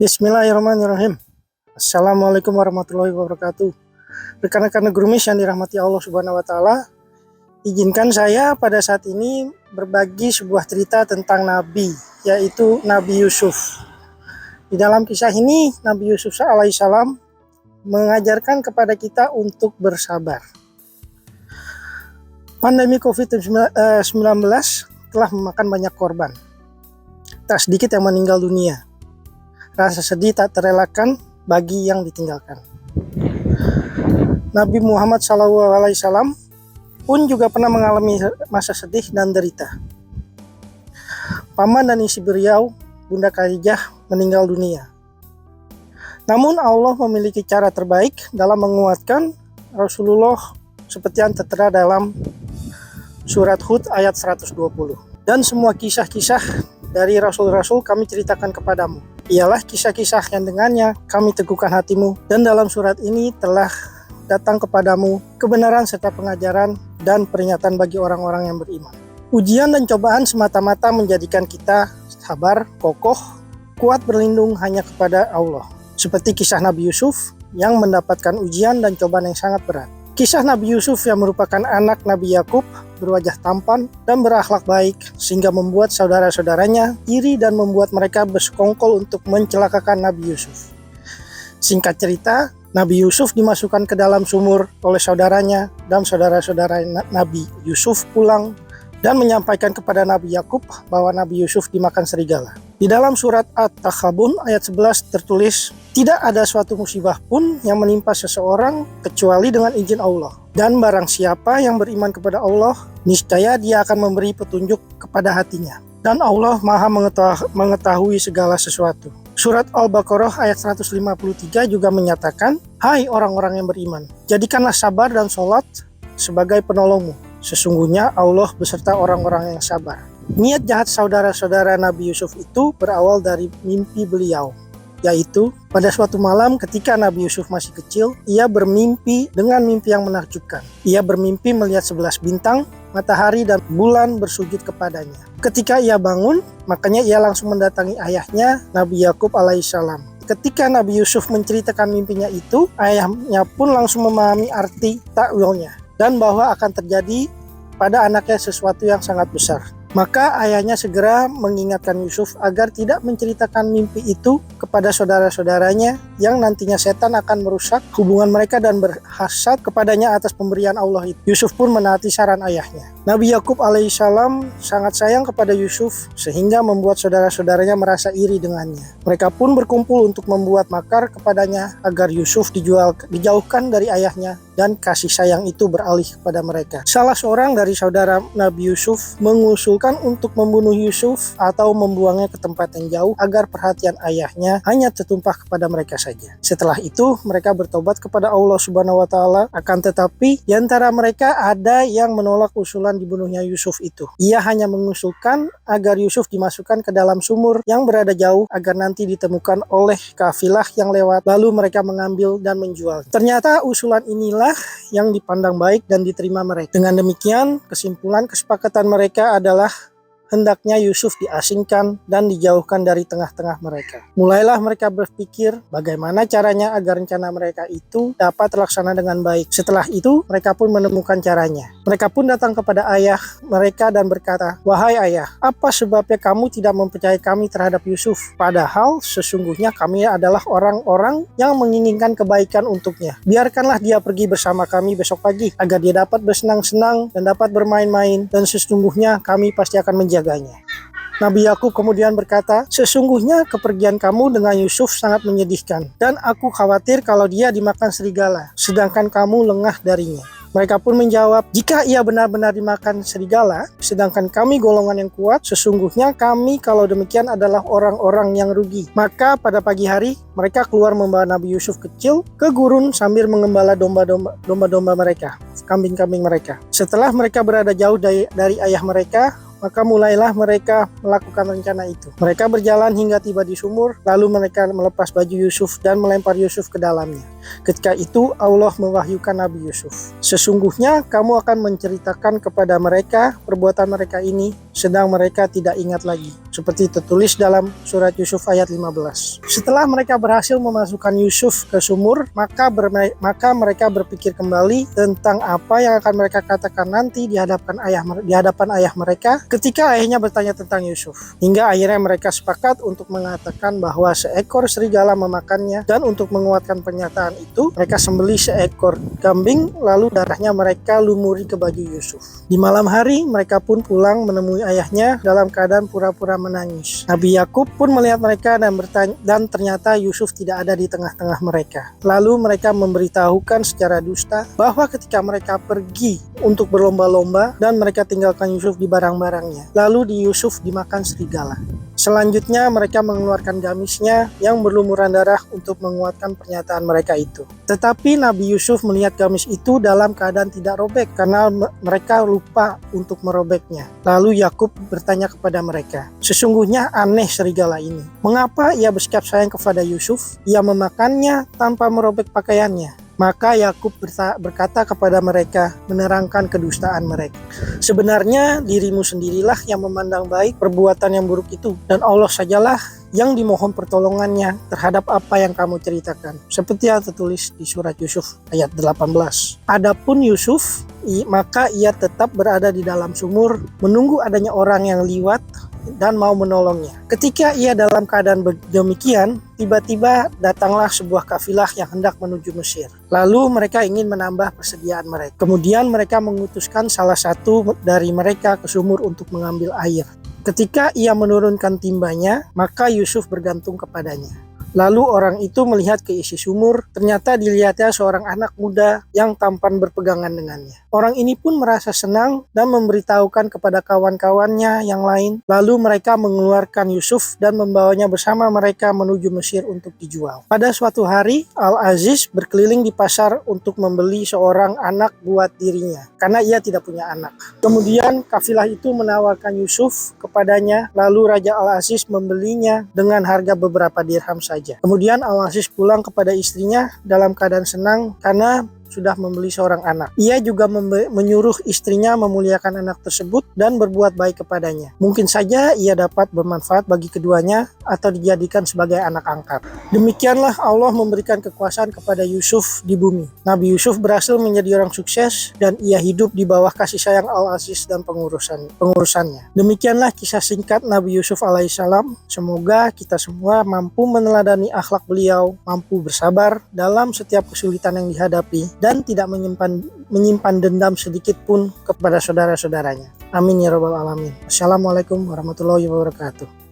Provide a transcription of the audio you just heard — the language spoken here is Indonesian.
Bismillahirrahmanirrahim. Assalamualaikum warahmatullahi wabarakatuh. Rekan-rekan Negrumis yang dirahmati Allah Subhanahu wa taala, izinkan saya pada saat ini berbagi sebuah cerita tentang nabi, yaitu Nabi Yusuf. Di dalam kisah ini, Nabi Yusuf alaihissalam mengajarkan kepada kita untuk bersabar. Pandemi COVID-19 telah memakan banyak korban. Tak sedikit yang meninggal dunia. Rasa sedih tak terelakkan bagi yang ditinggalkan. Nabi Muhammad SAW pun juga pernah mengalami masa sedih dan derita. Paman dan istri beliau, Bunda Khadijah, meninggal dunia. Namun Allah memiliki cara terbaik dalam menguatkan Rasulullah seperti yang tertera dalam surat Hud ayat 120. Dan semua kisah-kisah dari Rasul-Rasul kami ceritakan kepadamu. Ialah kisah-kisah yang dengannya kami teguhkan hatimu, dan dalam surat ini telah datang kepadamu kebenaran serta pengajaran dan peringatan bagi orang-orang yang beriman. Ujian dan cobaan semata-mata menjadikan kita sabar, kokoh, kuat berlindung hanya kepada Allah. Seperti kisah Nabi Yusuf yang mendapatkan ujian dan cobaan yang sangat berat. Kisah Nabi Yusuf yang merupakan anak Nabi Yakub, berwajah tampan dan berakhlak baik, sehingga membuat saudara-saudaranya iri dan membuat mereka bersekongkol untuk mencelakakan Nabi Yusuf. Singkat cerita, Nabi Yusuf dimasukkan ke dalam sumur oleh saudaranya, dan saudara-saudara Nabi Yusuf pulang dan menyampaikan kepada Nabi Yakub bahwa Nabi Yusuf dimakan serigala. Di dalam surat At-Takhabun ayat 11 tertulis, tidak ada suatu musibah pun yang menimpa seseorang kecuali dengan izin Allah. Dan barang siapa yang beriman kepada Allah, niscaya dia akan memberi petunjuk kepada hatinya. Dan Allah Maha mengetahui segala sesuatu. Surat Al-Baqarah ayat 153 juga menyatakan, hai orang-orang yang beriman, jadikanlah sabar dan sholat sebagai penolongmu. Sesungguhnya Allah beserta orang-orang yang sabar. Niat jahat saudara-saudara Nabi Yusuf itu berawal dari mimpi beliau, yaitu pada suatu malam ketika Nabi Yusuf masih kecil, ia bermimpi dengan mimpi yang menakjubkan. Ia bermimpi melihat 11 bintang, matahari dan bulan bersujud kepadanya. Ketika ia bangun, makanya ia langsung mendatangi ayahnya Nabi Yakub alaihissalam. Ketika Nabi Yusuf menceritakan mimpinya itu, ayahnya pun langsung memahami arti takwilnya dan bahwa akan terjadi pada anaknya sesuatu yang sangat besar. Maka ayahnya segera mengingatkan Yusuf agar tidak menceritakan mimpi itu kepada saudara-saudaranya yang nantinya setan akan merusak hubungan mereka dan berhasad kepadanya atas pemberian Allah itu. Yusuf pun menaati saran ayahnya. Nabi Yakub alaihissalam sangat sayang kepada Yusuf sehingga membuat saudara-saudaranya merasa iri dengannya. Mereka pun berkumpul untuk membuat makar kepadanya agar Yusuf dijauhkan dari ayahnya dan kasih sayang itu beralih kepada mereka. Salah seorang dari saudara Nabi Yusuf mengusulkan untuk membunuh Yusuf atau membuangnya ke tempat yang jauh agar perhatian ayahnya hanya tertumpah kepada mereka saja. Setelah itu mereka bertobat kepada Allah Subhanahu wa taala, akan tetapi di antara mereka ada yang menolak usulan dibunuhnya Yusuf itu. Ia hanya mengusulkan agar Yusuf dimasukkan ke dalam sumur yang berada jauh agar nanti ditemukan oleh kafilah yang lewat, lalu mereka mengambil dan menjual. Ternyata usulan inilah yang dipandang baik dan diterima mereka. Dengan demikian, kesimpulan kesepakatan mereka adalah hendaknya Yusuf diasingkan dan dijauhkan dari tengah-tengah mereka. Mulailah mereka berpikir bagaimana caranya agar rencana mereka itu dapat terlaksana dengan baik. Setelah itu, mereka pun menemukan caranya. Mereka pun datang kepada ayah mereka dan berkata, wahai ayah, apa sebabnya kamu tidak mempercayai kami terhadap Yusuf? Padahal sesungguhnya kami adalah orang-orang yang menginginkan kebaikan untuknya. Biarkanlah dia pergi bersama kami besok pagi, agar dia dapat bersenang-senang dan dapat bermain-main, dan sesungguhnya kami pasti akan menjaga. Nabi Yakub kemudian berkata, sesungguhnya kepergian kamu dengan Yusuf sangat menyedihkan, dan aku khawatir kalau dia dimakan serigala, sedangkan kamu lengah darinya. Mereka pun menjawab, jika ia benar-benar dimakan serigala, sedangkan kami golongan yang kuat, sesungguhnya kami kalau demikian adalah orang-orang yang rugi. Maka pada pagi hari, mereka keluar membawa Nabi Yusuf kecil ke gurun sambil mengembala domba-domba mereka, kambing-kambing mereka. Setelah mereka berada jauh dari ayah mereka, maka mulailah mereka melakukan rencana itu. Mereka berjalan hingga tiba di sumur, lalu mereka melepas baju Yusuf dan melempar Yusuf ke dalamnya. Ketika itu Allah mewahyukan Nabi Yusuf, "Sesungguhnya kamu akan menceritakan kepada mereka perbuatan mereka ini, sedang mereka tidak ingat lagi." Seperti tertulis dalam surat Yusuf ayat 15. Setelah mereka berhasil memasukkan Yusuf ke sumur, maka mereka berpikir kembali tentang apa yang akan mereka katakan nanti di hadapan ayah mereka ketika ayahnya bertanya tentang Yusuf. Hingga akhirnya mereka sepakat untuk mengatakan bahwa seekor serigala memakannya, dan untuk menguatkan pernyataan itu, mereka sembelih seekor kambing, lalu darahnya mereka lumuri ke baju Yusuf. Di malam hari, mereka pun pulang menemui ayahnya dalam keadaan pura-pura menangis. Nabi Yakub pun melihat mereka dan ternyata Yusuf tidak ada di tengah-tengah mereka. Lalu mereka memberitahukan secara dusta bahwa ketika mereka pergi untuk berlomba-lomba dan mereka tinggalkan Yusuf di barang-barangnya, lalu di Yusuf dimakan serigala. Selanjutnya mereka mengeluarkan gamisnya yang berlumuran darah untuk menguatkan pernyataan mereka itu. Tetapi Nabi Yusuf melihat gamis itu dalam keadaan tidak robek karena mereka lupa untuk merobeknya. Lalu Yakub bertanya kepada mereka, "Sesungguhnya aneh serigala ini. Mengapa ia bersikap sayang kepada Yusuf? Ia memakannya tanpa merobek pakaiannya." Maka Yakub berkata kepada mereka, menerangkan kedustaan mereka, "Sebenarnya dirimu sendirilah yang memandang baik perbuatan yang buruk itu, dan Allah sajalah yang dimohon pertolongannya terhadap apa yang kamu ceritakan." Seperti yang tertulis di surat Yusuf ayat 18. Adapun Yusuf, maka ia tetap berada di dalam sumur, menunggu adanya orang yang liwat dan mau menolongnya. Ketika ia dalam keadaan demikian, tiba-tiba datanglah sebuah kafilah yang hendak menuju Mesir. Lalu mereka ingin menambah persediaan mereka. Kemudian mereka mengutuskan salah satu dari mereka ke sumur untuk mengambil air. Ketika ia menurunkan timbanya, maka Yusuf bergantung kepadanya. Lalu orang itu melihat ke isi sumur, ternyata dilihatnya seorang anak muda yang tampan berpegangan dengannya. Orang ini pun merasa senang dan memberitahukan kepada kawan-kawannya yang lain. Lalu mereka mengeluarkan Yusuf dan membawanya bersama mereka menuju Mesir untuk dijual. Pada suatu hari, Al-Aziz berkeliling di pasar untuk membeli seorang anak buat dirinya, karena ia tidak punya anak. Kemudian kafilah itu menawarkan Yusuf kepadanya, lalu Raja Al-Aziz membelinya dengan harga beberapa dirham saja. Kemudian Al-Aziz pulang kepada istrinya dalam keadaan senang karena sudah membeli seorang anak. Ia juga menyuruh istrinya memuliakan anak tersebut dan berbuat baik kepadanya. Mungkin saja ia dapat bermanfaat bagi keduanya atau dijadikan sebagai anak angkat. Demikianlah Allah memberikan kekuasaan kepada Yusuf di bumi. Nabi Yusuf berhasil menjadi orang sukses dan ia hidup di bawah kasih sayang Al-Aziz dan pengurusannya. Demikianlah kisah singkat Nabi Yusuf alaihissalam. Semoga kita semua mampu meneladani akhlak beliau, mampu bersabar dalam setiap kesulitan yang dihadapi, dan tidak menyimpan dendam sedikit pun kepada saudara-saudaranya. Amin ya rabbal alamin. Assalamualaikum warahmatullahi wabarakatuh.